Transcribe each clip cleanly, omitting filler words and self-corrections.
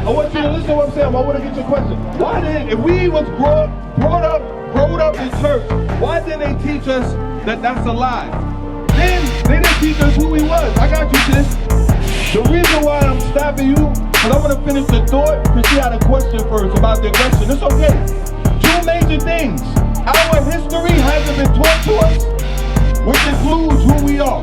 I want you to listen to what I'm saying. I want to get your question. Why did, if we was brought up in church, why didn't they teach us that that's a lie? Then they didn't teach us who he was. I got you, sis. The reason why I'm stopping you, because I want to finish the thought, because she had a question first about the aggression. It's okay. Two major things. Our history hasn't been taught to us, which includes who we are.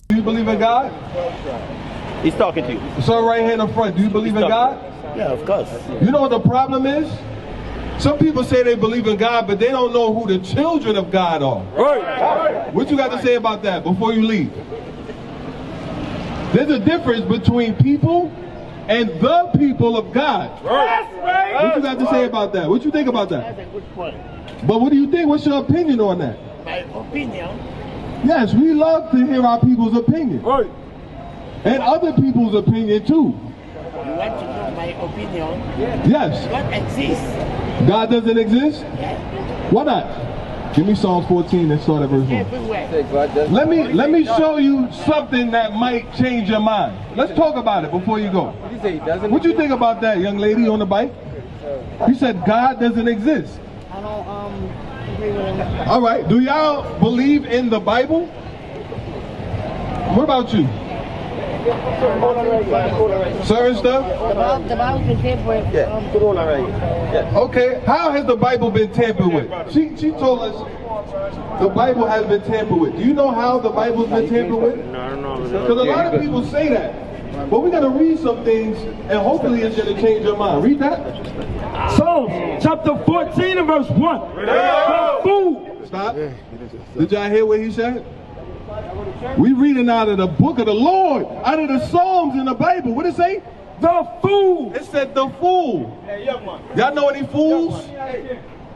Do you believe in God? He's talking to you. Sir, right here in the front, do you believe in God? Yeah, of course. You know what the problem is? Some people say they believe in God, but they don't know who the children of God are. Right. What you got to say about that before you leave? There's a difference between people and the people of God. Right. What you got to say about that? What you think about that? That's a good point. But what do you think? What's your opinion on that? My opinion. Yes, we love to hear our people's opinion. Right. And other people's opinion too. You want to know my opinion? Yes. God exists. God doesn't exist? Yeah. Why not? Give me Psalms 14 and start at verse 1. Everywhere. Let me show you something that might change your mind. Let's talk about it before you go. What you think about that, young lady on the bike? You said God doesn't exist. I don't agree with him. All right. Do y'all believe in the Bible? What about you? Certain stuff? The Bible's been tampered. Okay. How has the Bible been tampered with? She told us the Bible has been tampered with. Do you know how the Bible's been tampered with? No. Because a lot of people say that. But we're going to read some things and hopefully it's going to change your mind. Read that. Psalms chapter 14 and verse 1. The fool. Stop. Did y'all hear what he said? We reading out of the book of the Lord, out of the Psalms in the Bible. What did it say? The fool. It said the fool. Y'all know any fools?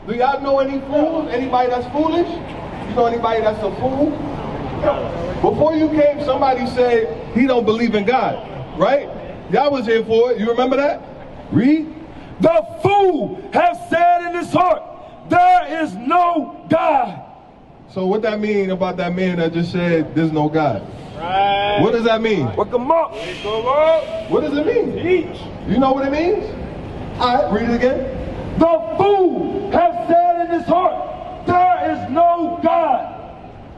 Do y'all know any fools? Anybody that's foolish? You know anybody that's a fool? Before you came, somebody said he don't believe in God, right? Y'all was here for it. You remember that? Read. The fool has said in his heart, there is no God. So what that mean about that man that just said there's no God? Right. What does that mean? What come up? What does it mean? Teach. You know what it means? All right, read it again. The fool has said in his heart, there is no God.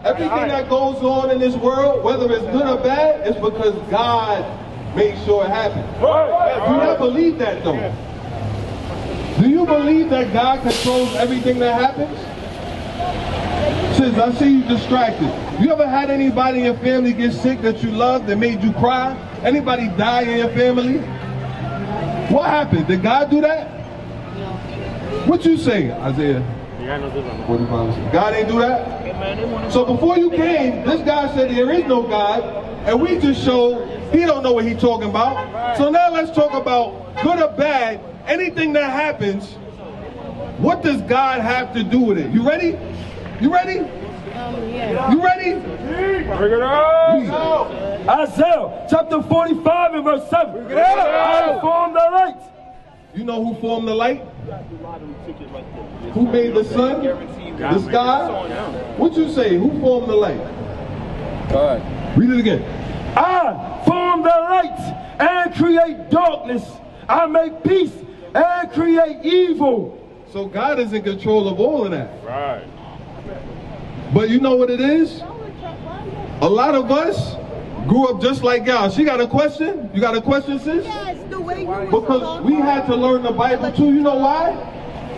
Everything that goes on in this world, whether it's good or bad, is because God made sure it happened. Do you not believe that though? Do you believe that God controls everything that happens? Sis, I see you distracted. You ever had anybody in your family get sick that you loved that made you cry? Anybody die in your family? What happened? Did God do that? No. What you say, Isaiah? 45. God ain't do that? So before you came, this guy said there is no God, and we just showed he don't know what he's talking about. So now let's talk about good or bad, anything that happens, what does God have to do with it? You ready? You ready? Yeah. You ready? Bring it up. Isaiah chapter 45 and verse 7. I formed the light. You know who formed the light? Who made the sun? The sky? What you say? Who formed the light? God. Read it again. I form the light and create darkness. I make peace and create evil. So God is in control of all of that. Right. But you know what it is? A lot of us grew up just like y'all. She got a question? You got a question, sis? Yes, the way you Because we had to learn the Bible too. You know why?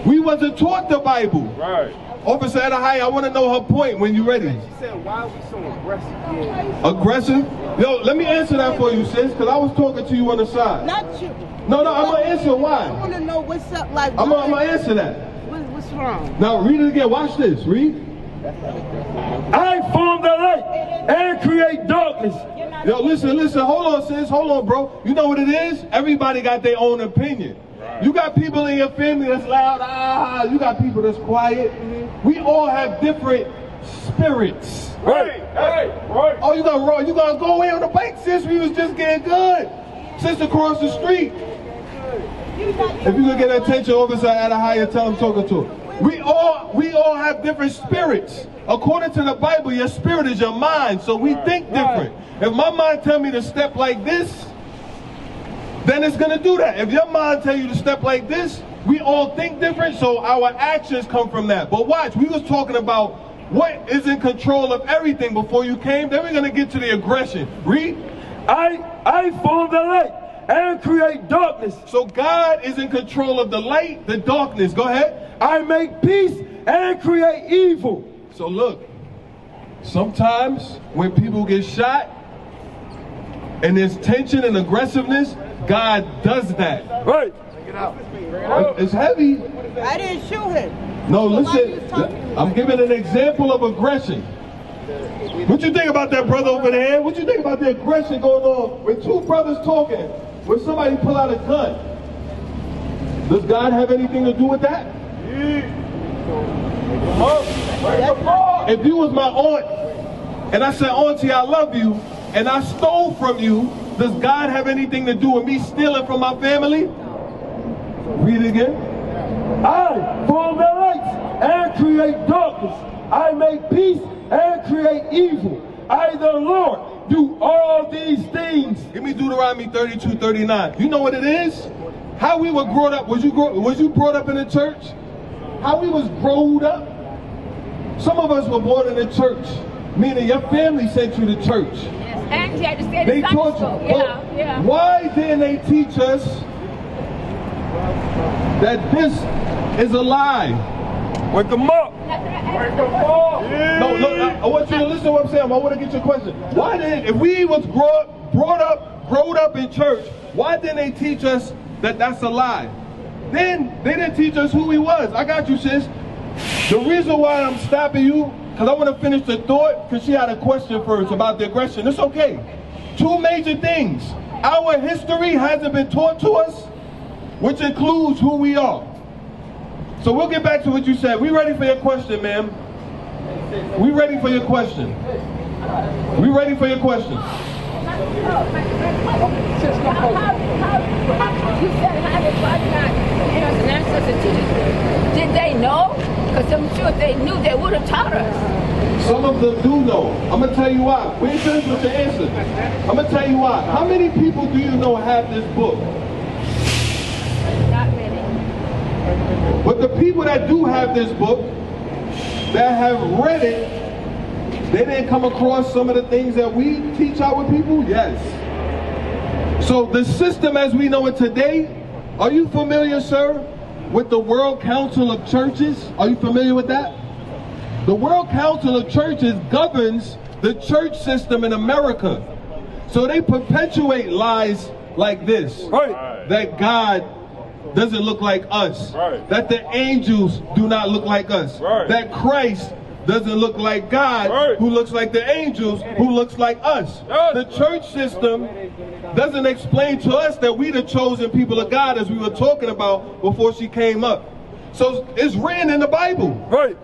We wasn't taught the Bible. Right. Officer Adahai, I want to know her point when you're ready. She said, why are we so aggressive? Aggressive? Yo, let me answer that for you, sis, because I was talking to you on the side. Not you. No, I'm going to answer why. I want to know what's up. Like, I'm going to answer that. What's wrong? Now, read it again. Watch this. Read. I form the light and create darkness. Yo, listen. Hold on, sis. Hold on, bro. You know what it is? Everybody got their own opinion. Right. You got people in your family that's loud. You got people that's quiet. We all have different spirits. Right. Oh, you gonna go away on the bike, sis? We was just getting good. Sis across the street. If you could get attention, Officer Adahai, tell him talking to her. We all have different spirits. According to the Bible, your spirit is your mind, so we think different. If my mind tell me to step like this, then it's gonna do that. If your mind tell you to step like this, we all think different, so our actions come from that. But watch, we was talking about what is in control of everything before you came. Then we're gonna get to the aggression. Read. I form the light and create darkness. So God is in control of the light, the darkness. Go ahead. I make peace and create evil. So look, sometimes when people get shot and there's tension and aggressiveness, God does that. Right. It's heavy. I didn't shoot him. No, So why listen, you talking? I'm giving an example of aggression. What you think about that brother over there? What you think about the aggression going on when two brothers talking, when somebody pull out a gun? Does God have anything to do with that? If you was my aunt and I said, Auntie, I love you, and I stole from you, does God have anything to do with me stealing from my family? Read it again. I form the light and create darkness. I make peace and create evil. I, the Lord, do all these things. Give me Deuteronomy 32:39. You know what it is? How we were brought up. Was you brought up in the church? How we was growed up? Some of us were born in the church, meaning your family sent you to church. And you had to stay They in taught you. school. But Yeah. why didn't they teach us that this is a lie? Wake them up. No, look, I want you to listen to what I'm saying. I want to get your question. Why didn't, if we was growed up in church, why didn't they teach us that that's a lie? Then they didn't teach us who he was. I got you, sis. The reason why I'm stopping you, because I want to finish the thought, because she had a question first about the aggression. It's okay. Two major things. Our history hasn't been taught to us, which includes who we are. So we'll get back to what you said. We ready for your question, ma'am? We ready for your question? We ready for your question? You said how they was not parents and ancestors teachers. Did they know? Because I'm sure if they knew, they would have taught us. Some of them do know. I'm going to tell you why. We ain't finished with your answer. I'm going to tell you why. How many people do you know have this book? Not many. But the people that do have this book, that have read it, they didn't come across some of the things that we teach our people? Yes. So the system as we know it today, are you familiar, sir, with the World Council of Churches? Are you familiar with that? The World Council of Churches governs the church system in America. So they perpetuate lies like this. Right. That God doesn't look like us. Right. That the angels do not look like us. Right. That Christ doesn't look like God, Right. who looks like the angels, who looks like us. Yes. The church system doesn't explain to us that we the chosen people of God, as we were talking about before she came up. So it's written in the Bible. Right.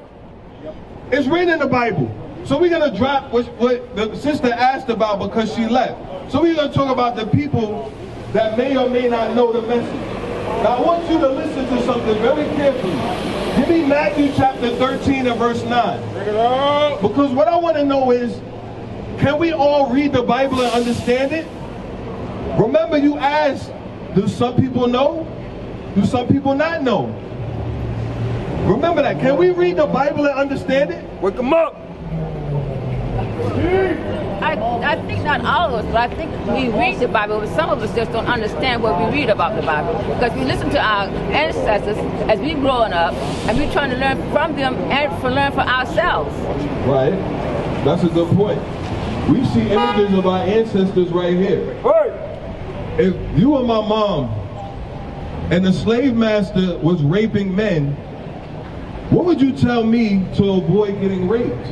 It's written in the Bible. So we're going to drop what the sister asked about because she left. So we're going to talk about the people that may or may not know the message. Now I want you to listen to something very carefully. Give me Matthew chapter 13 and verse 9. Bring it up. Because what I want to know is, can we all read the Bible and understand it? Remember you asked, do some people know? Do some people not know? Remember that. Can we read the Bible and understand it? Wake them up. I think not all of us, but I think we read the Bible, but some of us just don't understand what we read about the Bible. Because we listen to our ancestors as we growing up, and we're trying to learn from them and learn for ourselves. Right. That's a good point. We see images of our ancestors right here. Right. If you were my mom and the slave master was raping men, what would you tell me to avoid getting raped?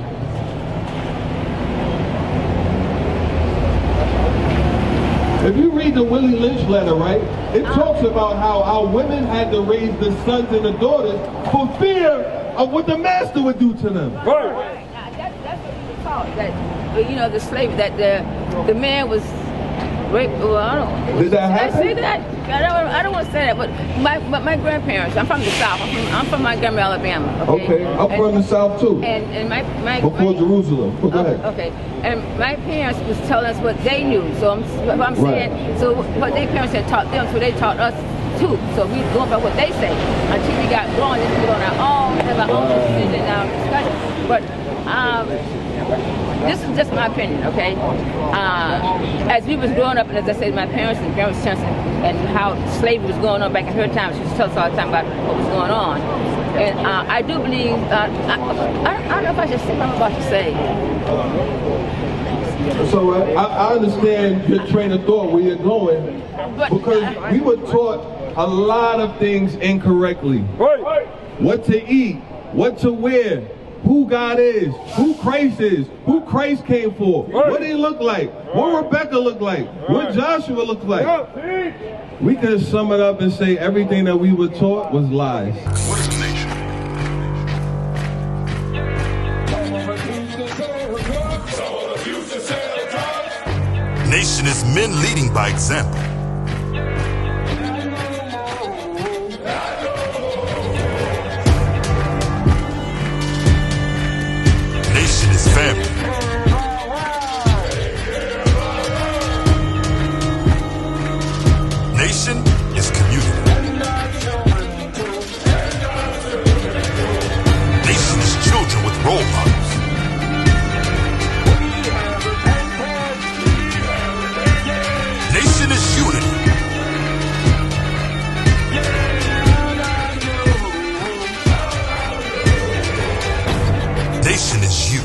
If you read the Willie Lynch letter, right, it talks about how women had to raise the sons and the daughters for fear of what the master would do to them. Right. Now, that's what we were taught, that, you know, the slave, that the man was Great. Well, I don't. Did that Did I say happen? that? I don't want to say that, but my grandparents. I'm from the South. I'm from Montgomery, Alabama. Okay, I'm from the South too. And my Before Jerusalem. Go ahead. Okay. And my parents was telling us what they knew. So I'm saying, so what their parents had taught them, so they taught us too. So we going by what they say until we got going and we on our own, have our own decision now discussion. But this is just my opinion, okay? As we was growing up, and as I said, my parents and grandparents and how slavery was going on back in her time, she used to tell us all the time about what was going on. And I do believe, I don't know if I should say what I'm about to say. So I understand your train of thought, where you're going, because we were taught a lot of things incorrectly. What to eat, what to wear, who God is, who Christ is, who Christ came for, what he looked like, what Rebecca looked like, what Joshua looked like. We can sum it up and say everything that we were taught was lies. What is the nation? Nation is men leading by example. Nation is family. Nation is community. Nation is children with role models. Nation is unity. Nation is you.